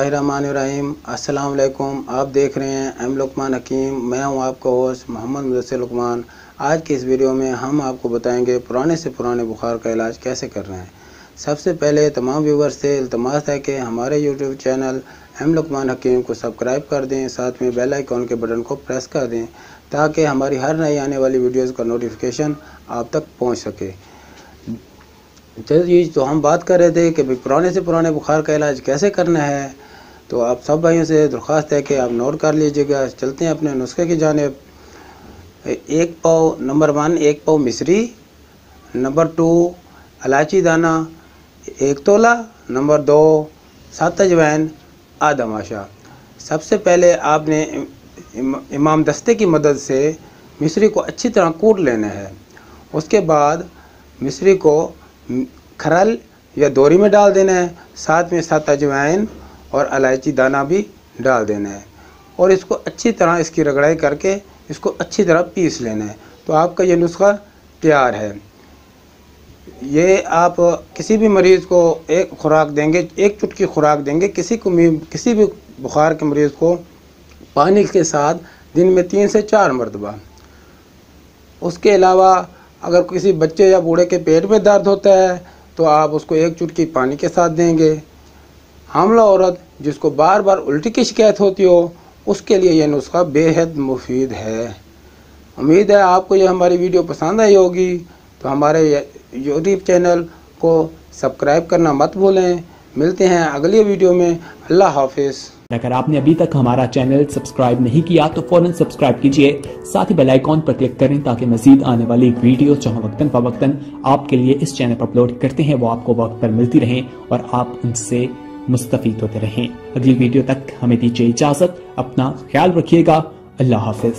बिस्मिल्लाहिर्रहमानिर्रहीम। अस्सलाम वालेकुम। आप देख रहे हैं एम लुकमान हकीम। मैं हूं आपका होस्ट मोहम्मद मुदस्सिर लुकमान। आज की इस वीडियो में हम आपको बताएंगे पुराने से पुराने बुखार का इलाज कैसे करना है। सबसे पहले तमाम व्यूवर्स से इल्तमास है कि हमारे यूट्यूब चैनल एम लुकमान हकीम को सब्सक्राइब कर दें, साथ में बेल आइकॉन के बटन को प्रेस कर दें ताकि हमारी हर नई आने वाली वीडियोज़ का नोटिफिकेशन आप तक पहुँच सके। तो हम बात कर रहे थे कि पुराने से पुराने बुखार का इलाज कैसे करना है। तो आप सब भाइयों से दरख्वास्त है कि आप नोट कर लीजिएगा। चलते हैं अपने नुस्खे की जानिब। नंबर 1 1 पाव मिश्री, नंबर 2 इलायची दाना 1 तोला, नंबर 2 7 अजवाइन आधा माशा। सबसे पहले आपने इमाम दस्ते की मदद से मिश्री को अच्छी तरह कूट लेना है। उसके बाद मिश्री को खरल या दोरी में डाल देना है, साथ में 7 अजवाइन और इलायची दाना भी डाल देना है और इसको अच्छी तरह इसकी रगड़ाई करके इसको अच्छी तरह पीस लेना है। तो आपका ये नुस्खा तैयार है। ये आप किसी भी मरीज़ को एक खुराक देंगे, एक चुटकी खुराक देंगे। किसी भी बुखार के मरीज़ को पानी के साथ दिन में 3 से 4 मरतबा। उसके अलावा अगर किसी बच्चे या बूढ़े के पेट में दर्द होता है तो आप उसको एक चुटकी पानी के साथ देंगे। हामला औरत जिसको बार बार उल्टी की शिकायत होती हो उसके लिए यह नुस्खा बेहद मुफीद है। उम्मीद है आपको यह हमारी वीडियो पसंद आई होगी। तो हमारे यूट्यूब चैनल को सब्सक्राइब करना मत भूलें। मिलते हैं अगली वीडियो में। अल्लाह हाफिज़। अगर आपने अभी तक हमारा चैनल सब्सक्राइब नहीं किया तो फौरन सब्सक्राइब कीजिए, साथ ही बेल आइकॉन पर क्लिक करें ताकि मजीद आने वाली वीडियो जो हम वक्तन फवक्तन आपके लिए इस चैनल पर अपलोड करते हैं वो आपको वक्त पर मिलती रहें और आप उनसे मुस्तफीद होते रहें। अगली वीडियो तक हमें दीजिए इजाजत। अपना ख्याल रखिएगा। अल्लाह हाफिज।